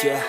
yeah.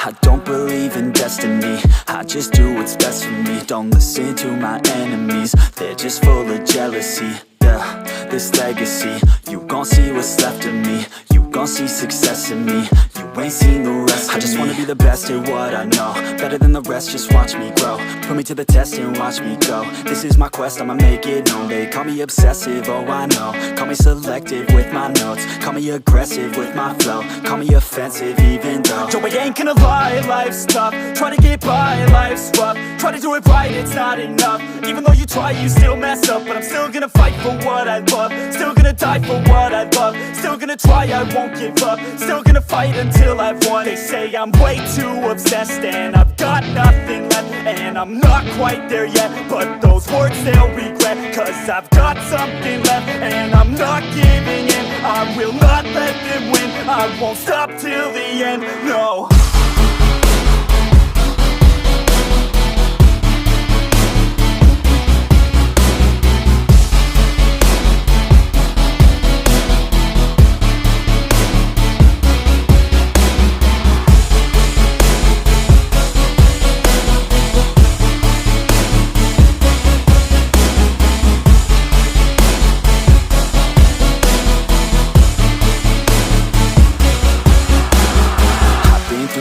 I don't believe in destiny, I just do what's best for me. Don't listen to my enemies, they're just full of jealousy. Yeah, this legacy, you gon' see what's left of me. You gon' see success in me, you ain't seen the rest of me. I just wanna be the best at what I know, better than the rest, just watch me grow. Put me to the test and watch me go. This is my quest, I'ma make it known. They call me obsessive, oh I know. Call me selective with my notes, call me aggressive with my flow. Call me offensive even though Joe, I ain't gonna lie, life's tough. Try to get by, life's rough. Try to do it right, it's not enough. Even though you try, you still mess up. But I'm still gonna fight for what I love, still gonna die for what I love, still gonna try, I won't give up, still gonna fight until I've won. They say I'm way too obsessed and I've got nothing left, and I'm not quite there yet, but those words they'll regret, cause I've got something left and I'm not giving in. I will not let them win, I won't stop till the end, no.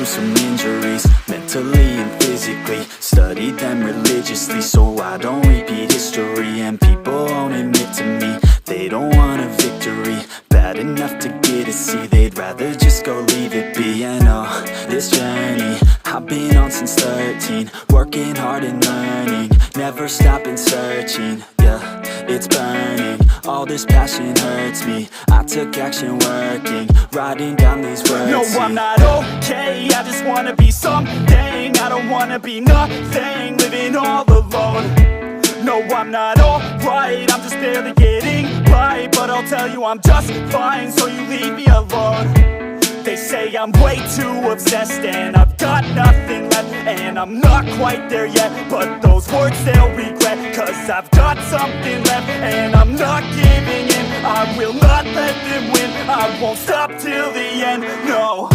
Some injuries, mentally and physically. Studied them religiously so I don't repeat history. And people won't admit to me they don't want a victory bad enough to get a C. They'd rather just go leave it be. And oh, this journey I've been on since 13, working hard and learning, never stopping searching. Yeah, it's burning, all this passion hurts me. I took action working, writing down these words. No, I'm not okay, I just wanna be something. I don't wanna be nothing, living all alone. No, I'm not alright, I'm just barely getting by. But I'll tell you I'm just fine, so you leave me alone. They say I'm way too obsessed and I've got nothing left, and I'm not quite there yet, but those words they'll regret, cause I've got something left and I'm not giving in. I will not let them win, I won't stop till the end, no.